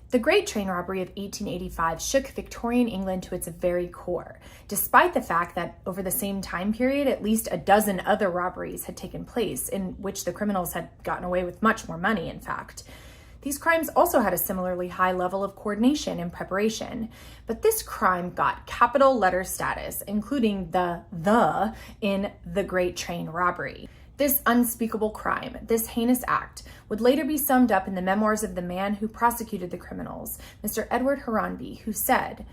The Great Train Robbery of 1885 shook Victorian England to its very core, despite the fact that over the same time period, at least a dozen other robberies had taken place, in which the criminals had gotten away with much more money, in fact. These crimes also had a similarly high level of coordination and preparation, but this crime got capital letter status, including the in the Great Train Robbery. This unspeakable crime, this heinous act, would later be summed up in the memoirs of the man who prosecuted the criminals, Mr. Edward Harranby, who said,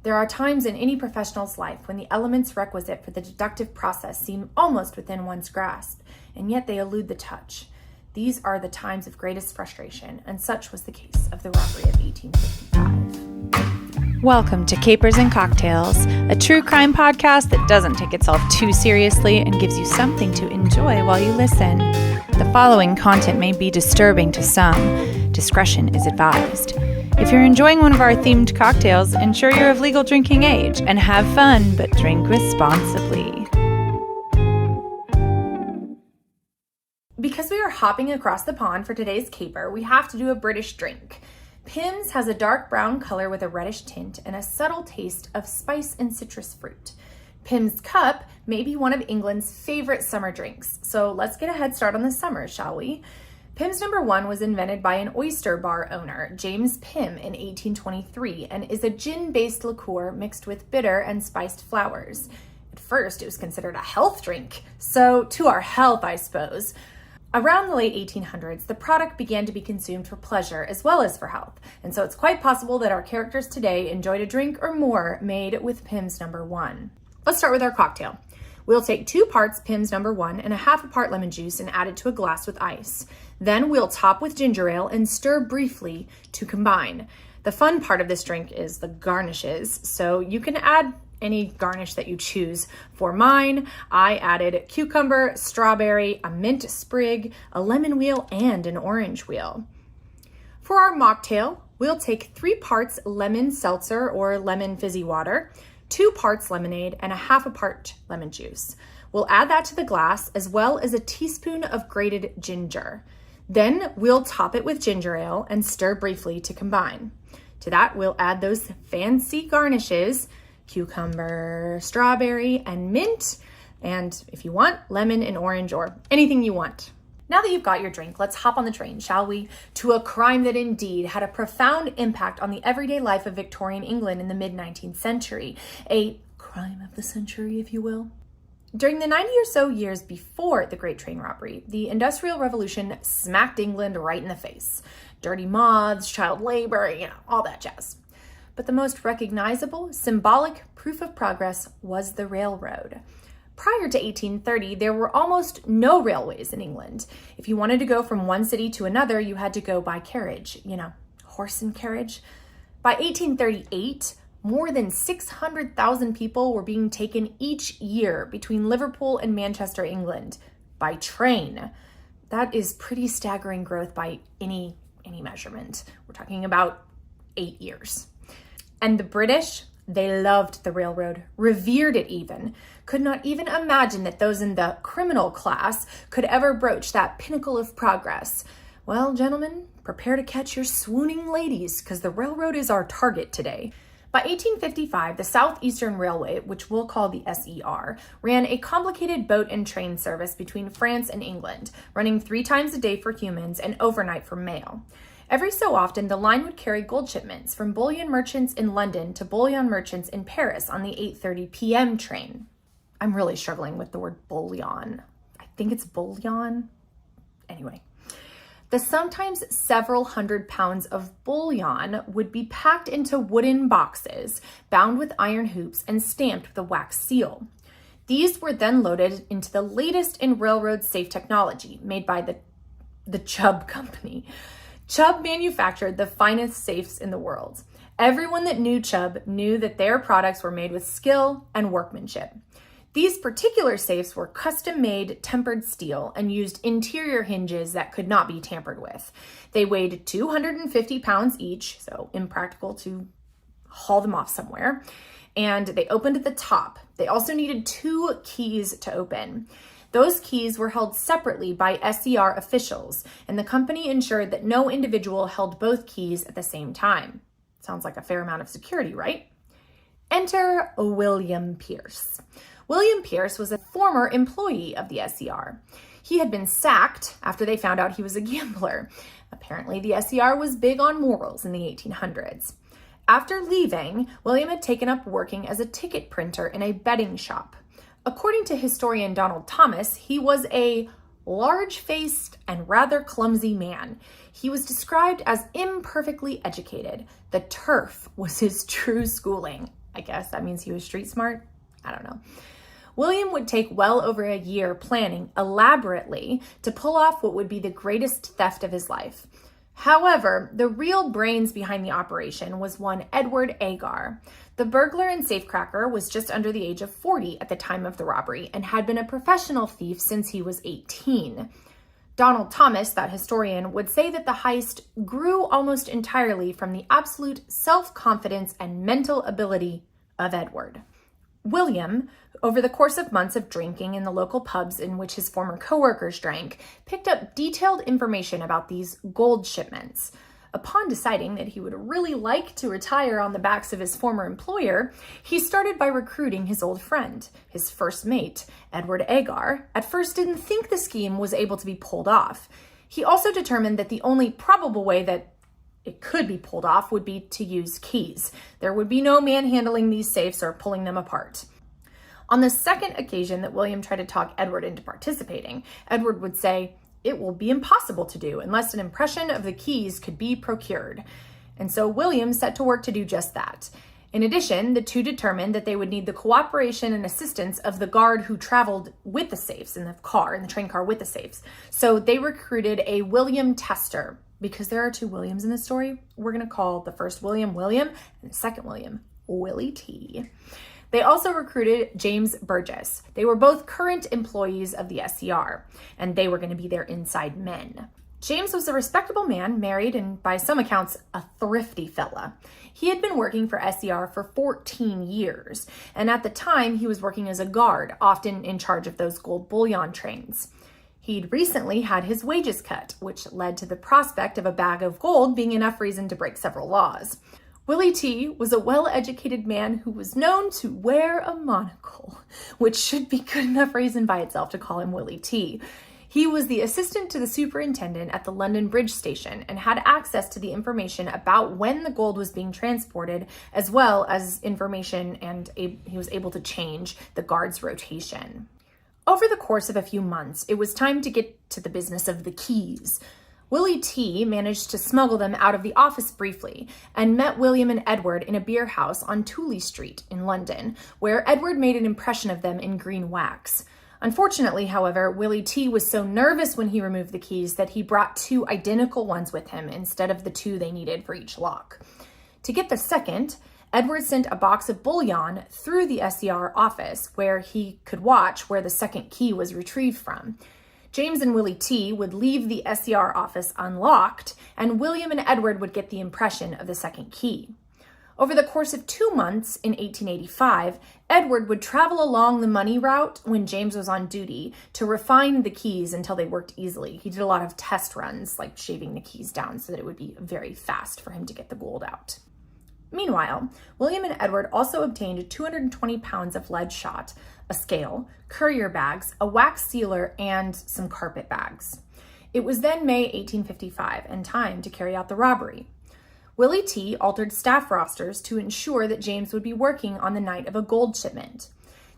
"There are times in any professional's life when the elements requisite for the deductive process seem almost within one's grasp, and yet they elude the touch. These are the times of greatest frustration, and such was the case of the robbery of 1855. Welcome to Capers and Cocktails, a true crime podcast that doesn't take itself too seriously and gives you something to enjoy while you listen. The following content may be disturbing to some. Discretion is advised. If you're enjoying one of our themed cocktails, ensure you're of legal drinking age and have fun, but drink responsibly. Because we are hopping across the pond for today's caper, we have to do a British drink. Pimm's has a dark brown color with a reddish tint and a subtle taste of spice and citrus fruit. Pimm's Cup may be one of England's favorite summer drinks, so let's get a head start on the summer, shall we? Pimm's No. 1 was invented by an oyster bar owner, James Pimm, in 1823, and is a gin-based liqueur mixed with bitter and spiced flowers. At first, it was considered a health drink, so to our health, I suppose. Around the late 1800s, the product began to be consumed for pleasure as well as for health, and so it's quite possible that our characters today enjoyed a drink or more made with Pimm's No. 1. Let's start with our cocktail. We'll take 2 parts Pimm's No. 1 and a half a part lemon juice and add it to a glass with ice. Then we'll top with ginger ale and stir briefly to combine. The fun part of this drink is the garnishes, so you can add any garnish that you choose. For mine, I added cucumber, strawberry, a mint sprig, a lemon wheel, and an orange wheel. For our mocktail, we'll take 3 parts lemon seltzer or lemon fizzy water, 2 parts lemonade, and a half a part lemon juice. We'll add that to the glass as well as a teaspoon of grated ginger. Then we'll top it with ginger ale and stir briefly to combine. To that, we'll add those fancy garnishes, cucumber, strawberry, and mint, and if you want, lemon and orange or anything you want. Now that you've got your drink, let's hop on the train, shall we, to a crime that indeed had a profound impact on the everyday life of Victorian England in the mid-19th century. A crime of the century, if you will. During the 90 or so years before the Great Train Robbery, the Industrial Revolution smacked England right in the face. Dirty moths, child labor, all that jazz. But the most recognizable, symbolic proof of progress was the railroad. Prior to 1830, there were almost no railways in England. If you wanted to go from one city to another, you had to go by carriage, horse and carriage. By 1838, more than 600,000 people were being taken each year between Liverpool and Manchester, England, by train. That is pretty staggering growth by any measurement. We're talking about 8 years. And the British, they loved the railroad, revered it even, could not even imagine that those in the criminal class could ever broach that pinnacle of progress. Well, gentlemen, prepare to catch your swooning ladies, because the railroad is our target today. By 1855, the Southeastern Railway, which we'll call the SER, ran a complicated boat and train service between France and England, running 3 times a day for humans and overnight for mail. Every so often, the line would carry gold shipments from bullion merchants in London to bullion merchants in Paris on the 8:30 p.m. train. I'm really struggling with the word bullion. I think it's bullion. Anyway, the sometimes several hundred pounds of bullion would be packed into wooden boxes, bound with iron hoops and stamped with a wax seal. These were then loaded into the latest in railroad safe technology made by the Chubb Company. Chubb manufactured the finest safes in the world. Everyone that knew Chubb knew that their products were made with skill and workmanship. These particular safes were custom-made tempered steel and used interior hinges that could not be tampered with. They weighed 250 pounds each, so impractical to haul them off somewhere, and they opened at the top. They also needed 2 keys to open. Those keys were held separately by SER officials, and the company ensured that no individual held both keys at the same time. Sounds like a fair amount of security, right? Enter William Pierce. William Pierce was a former employee of the SER. He had been sacked after they found out he was a gambler. Apparently, the SER was big on morals in the 1800s. After leaving, William had taken up working as a ticket printer in a betting shop. According to historian Donald Thomas, he was a large-faced and rather clumsy man. He was described as imperfectly educated. The turf was his true schooling. I guess that means he was street smart? I don't know. William would take well over a year planning elaborately to pull off what would be the greatest theft of his life. However, the real brains behind the operation was one Edward Agar. The burglar and safecracker was just under the age of 40 at the time of the robbery and had been a professional thief since he was 18. Donald Thomas, that historian, would say that the heist grew almost entirely from the absolute self-confidence and mental ability of Edward. William, over the course of months of drinking in the local pubs in which his former co-workers drank, picked up detailed information about these gold shipments. Upon deciding that he would really like to retire on the backs of his former employer, he started by recruiting his old friend, his first mate, Edward Agar. At first didn't think the scheme was able to be pulled off. He also determined that the only probable way that it could be pulled off would be to use keys. There would be no manhandling these safes or pulling them apart. On the second occasion that William tried to talk Edward into participating, Edward would say, "It will be impossible to do unless an impression of the keys could be procured." And so William set to work to do just that. In addition, the two determined that they would need the cooperation and assistance of the guard who traveled with the safes in the train car with the safes. So they recruited a William tester. Because there are two Williams in this story, we're going to call the first William, William, and the second William, Willie T. They also recruited James Burgess. They were both current employees of the SER, and they were going to be their inside men. James was a respectable man, married, and by some accounts, a thrifty fella. He had been working for SER for 14 years, and at the time, he was working as a guard, often in charge of those gold bullion trains. He'd recently had his wages cut, which led to the prospect of a bag of gold being enough reason to break several laws. Willie T was a well-educated man who was known to wear a monocle, which should be good enough reason by itself to call him Willie T. He was the assistant to the superintendent at the London Bridge station and had access to the information about when the gold was being transported, as well as information, and he was able to change the guard's rotation. Over the course of a few months, it was time to get to the business of the keys. Willie T managed to smuggle them out of the office briefly and met William and Edward in a beer house on Tooley Street in London, where Edward made an impression of them in green wax. Unfortunately, however, Willie T was so nervous when he removed the keys that he brought two identical ones with him instead of the two they needed for each lock. To get the second, Edward sent a box of bullion through the SER office where he could watch where the second key was retrieved from. James and Willie T would leave the SER office unlocked, and William and Edward would get the impression of the second key. Over the course of 2 months in 1885, Edward would travel along the money route when James was on duty to refine the keys until they worked easily. He did a lot of test runs, like shaving the keys down so that it would be very fast for him to get the gold out. Meanwhile, William and Edward also obtained 220 pounds of lead shot, a scale, courier bags, a wax sealer, and some carpet bags. It was then May 1855 and time to carry out the robbery. Willie T altered staff rosters to ensure that James would be working on the night of a gold shipment.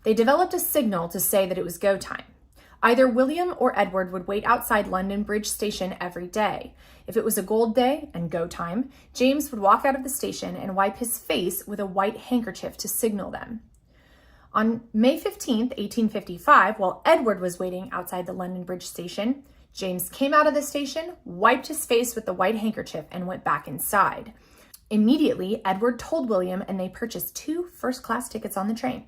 They developed a signal to say that it was go time. Either William or Edward would wait outside London Bridge Station every day. If it was a gold day and go time, James would walk out of the station and wipe his face with a white handkerchief to signal them. On May 15, 1855, while Edward was waiting outside the London Bridge Station, James came out of the station, wiped his face with the white handkerchief, and went back inside. Immediately, Edward told William, and they purchased 2 first-class tickets on the train.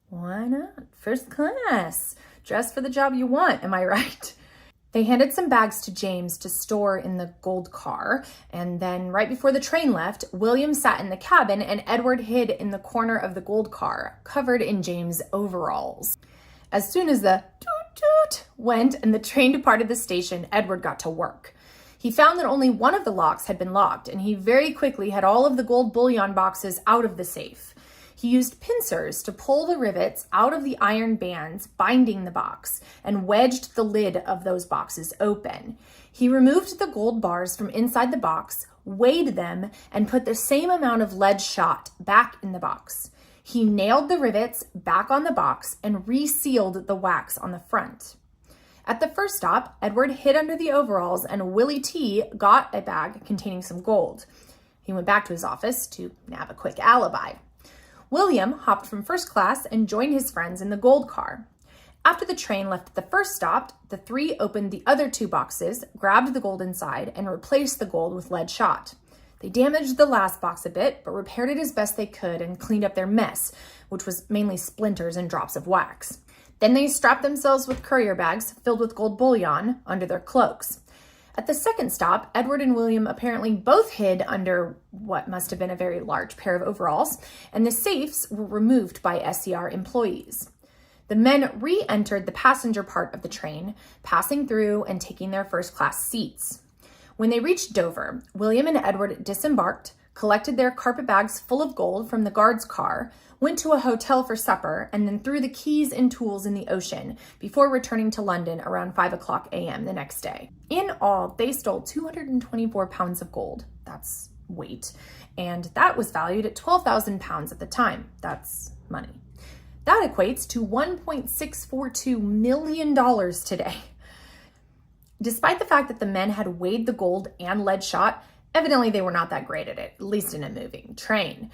Why not? First class. Dress for the job you want, am I right? They handed some bags to James to store in the gold car, and then right before the train left, William sat in the cabin and Edward hid in the corner of the gold car, covered in James' overalls. As soon as the toot toot went, and the train departed the station, Edward got to work. He found that only one of the locks had been locked, and he very quickly had all of the gold bullion boxes out of the safe. He used pincers to pull the rivets out of the iron bands binding the box and wedged the lid of those boxes open. He removed the gold bars from inside the box, weighed them, and put the same amount of lead shot back in the box. He nailed the rivets back on the box and resealed the wax on the front. At the first stop, Edward hid under the overalls and Willie T got a bag containing some gold. He went back to his office to nab a quick alibi. William hopped from first class and joined his friends in the gold car. After the train left the first stop, the three opened the other two boxes, grabbed the gold inside, and replaced the gold with lead shot. They damaged the last box a bit, but repaired it as best they could and cleaned up their mess, which was mainly splinters and drops of wax. Then they strapped themselves with courier bags filled with gold bullion under their cloaks. At the second stop, Edward and William apparently both hid under what must have been a very large pair of overalls, and the safes were removed by SCR employees. The men re-entered the passenger part of the train, passing through and taking their first-class seats. When they reached Dover, William and Edward disembarked, collected their carpet bags full of gold from the guard's car, went to a hotel for supper, and then threw the keys and tools in the ocean before returning to London around 5 a.m. the next day. In all, they stole 224 pounds of gold. That's weight. And that was valued at 12,000 pounds at the time. That's money. That equates to $1.642 million today. Despite the fact that the men had weighed the gold and lead shot, evidently they were not that great at it, at least in a moving train.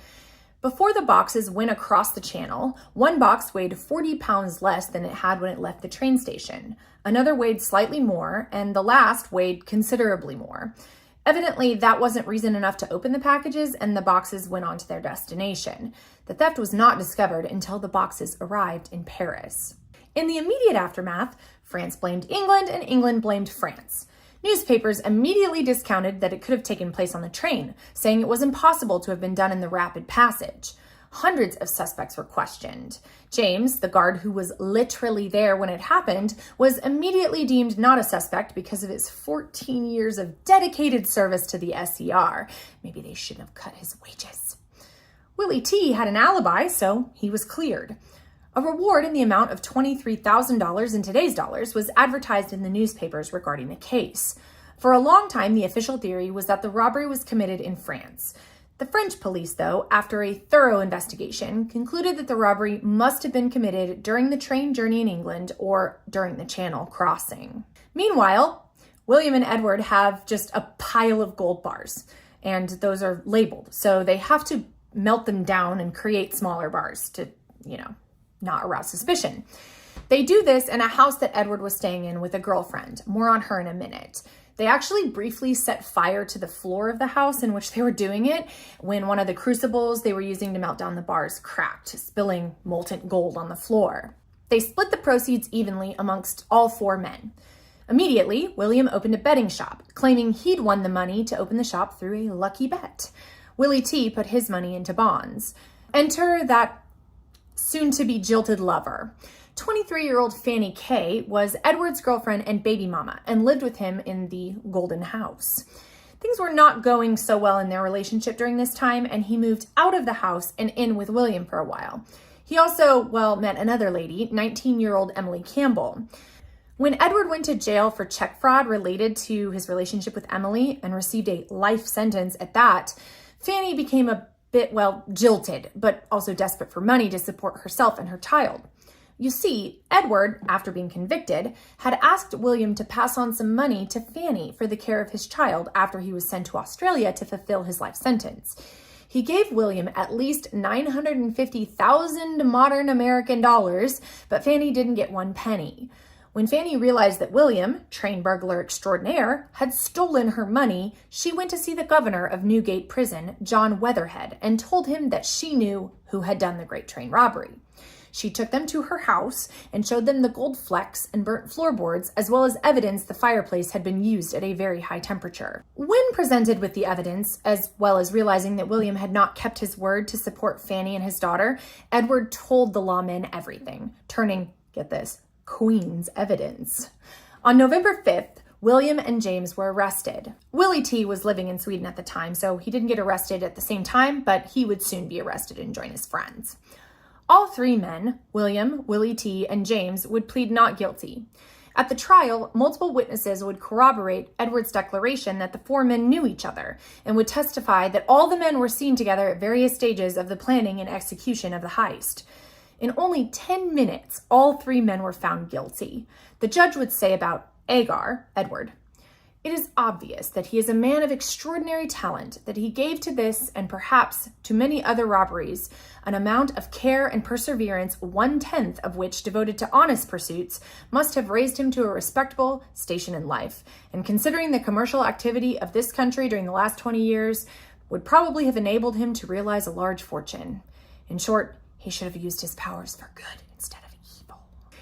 Before the boxes went across the channel, one box weighed 40 pounds less than it had when it left the train station. Another weighed slightly more, and the last weighed considerably more. Evidently, that wasn't reason enough to open the packages, and the boxes went on to their destination. The theft was not discovered until the boxes arrived in Paris. In the immediate aftermath, France blamed England, and England blamed France. Newspapers immediately discounted that it could have taken place on the train, saying it was impossible to have been done in the rapid passage. Hundreds of suspects were questioned. James, the guard who was literally there when it happened, was immediately deemed not a suspect because of his 14 years of dedicated service to the SCR. Maybe they shouldn't have cut his wages. Willie T had an alibi, so he was cleared. A reward in the amount of $23,000 in today's dollars was advertised in the newspapers regarding the case. For a long time, the official theory was that the robbery was committed in France. The French police, though, after a thorough investigation, concluded that the robbery must have been committed during the train journey in England or during the Channel crossing. Meanwhile, William and Edward have just a pile of gold bars, and those are labeled, so they have to melt them down and create smaller bars to, not arouse suspicion. They do this in a house that Edward was staying in with a girlfriend. More on her in a minute. They actually briefly set fire to the floor of the house in which they were doing it when one of the crucibles they were using to melt down the bars cracked, spilling molten gold on the floor. They split the proceeds evenly amongst all four men. Immediately, William opened a betting shop, claiming he'd won the money to open the shop through a lucky bet. Willie T put his money into bonds. Enter that soon-to-be jilted lover. 23-year-old Fanny Kay was Edward's girlfriend and baby mama and lived with him in the Golden House. Things were not going so well in their relationship during this time, and he moved out of the house and in with William for a while. He also, met another lady, 19-year-old Emily Campbell. When Edward went to jail for check fraud related to his relationship with Emily and received a life sentence at that, Fanny became a bit, jilted, but also desperate for money to support herself and her child. You see, Edward, after being convicted, had asked William to pass on some money to Fanny for the care of his child after he was sent to Australia to fulfill his life sentence. He gave William at least 950,000 modern American dollars, but Fanny didn't get one penny. When Fanny realized that William, train burglar extraordinaire, had stolen her money, she went to see the governor of Newgate Prison, John Weatherhead, and told him that she knew who had done the Great Train Robbery. She took them to her house and showed them the gold flecks and burnt floorboards, as well as evidence the fireplace had been used at a very high temperature. When presented with the evidence, as well as realizing that William had not kept his word to support Fanny and his daughter, Edward told the lawmen everything, turning, get this, Queen's evidence. On November 5th, William and James were arrested. Willie T was living in Sweden at the time, so he didn't get arrested at the same time, but he would soon be arrested and join his friends. All three men, William, Willie T, and James, would plead not guilty. At the trial, multiple witnesses would corroborate Edward's declaration that the four men knew each other and would testify that all the men were seen together at various stages of the planning and execution of the heist. In only 10 minutes, all three men were found guilty. The judge would say about Agar, Edward, "It is obvious that he is a man of extraordinary talent, that he gave to this and perhaps to many other robberies an amount of care and perseverance 1/10 of which devoted to honest pursuits must have raised him to a respectable station in life, and considering the commercial activity of this country during the last 20 years, would probably have enabled him to realize a large fortune. In short, he should have used his powers for good instead of evil."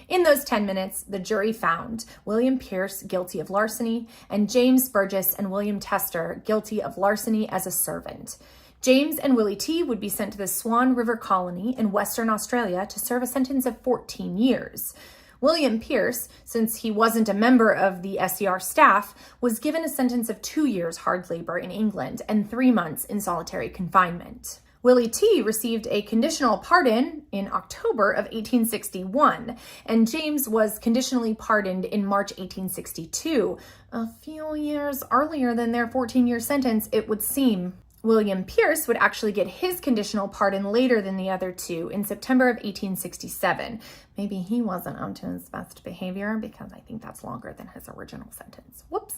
In those 10 minutes, the jury found William Pierce guilty of larceny and James Burgess and William Tester guilty of larceny as a servant. James and Willie T would be sent to the Swan River Colony in Western Australia to serve a sentence of 14 years. William Pierce, since he wasn't a member of the SCR staff, was given a sentence of 2 years hard labor in England and 3 months in solitary confinement. Willie T received a conditional pardon in October of 1861, and James was conditionally pardoned in March 1862, a few years earlier than their 14-year sentence, it would seem. William Pierce would actually get his conditional pardon later than the other two in September of 1867. Maybe he wasn't up to his best behavior, because I think that's longer than his original sentence. Whoops.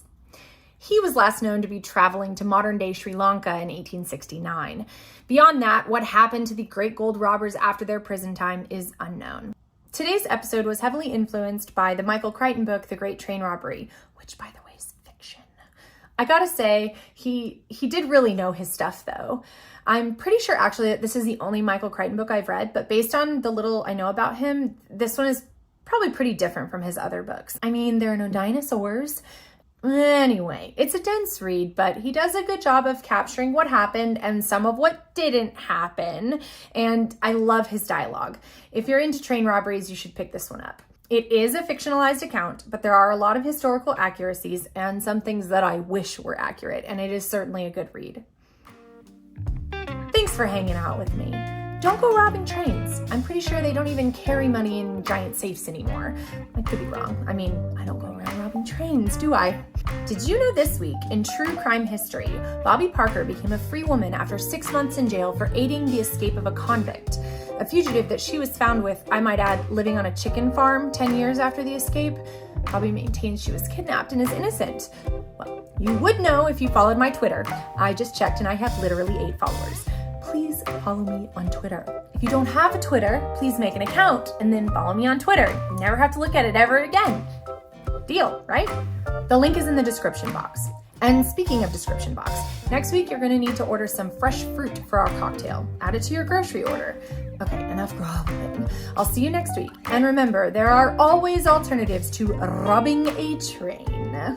He was last known to be traveling to modern-day Sri Lanka in 1869. Beyond that, what happened to the great gold robbers after their prison time is unknown. Today's episode was heavily influenced by the Michael Crichton book, The Great Train Robbery, which, by the way, is fiction. I gotta say, he did really know his stuff, though. I'm pretty sure, actually, that this is the only Michael Crichton book I've read, but based on the little I know about him, this one is probably pretty different from his other books. I mean, there are no dinosaurs. Anyway, it's a dense read, but he does a good job of capturing what happened and some of what didn't happen, and I love his dialogue. If you're into train robberies, you should pick this one up. It is a fictionalized account, but there are a lot of historical accuracies and some things that I wish were accurate, and it is certainly a good read. Thanks for hanging out with me. Don't go robbing trains. I'm pretty sure they don't even carry money in giant safes anymore. I could be wrong. I mean, I don't go around robbing trains, do I? Did you know this week, in true crime history, Bobby Parker became a free woman after 6 months in jail for aiding the escape of a convict, a fugitive that she was found with, I might add, living on a chicken farm 10 years after the escape? Bobby maintains she was kidnapped and is innocent. Well, you would know if you followed my Twitter. I just checked and I have literally 8 followers. Please follow me on Twitter. If you don't have a Twitter, please make an account and then follow me on Twitter. You never have to look at it ever again. Deal, right? The link is in the description box. And speaking of description box, next week you're going to need to order some fresh fruit for our cocktail. Add it to your grocery order. Okay, enough groveling. I'll see you next week. And remember, there are always alternatives to robbing a train.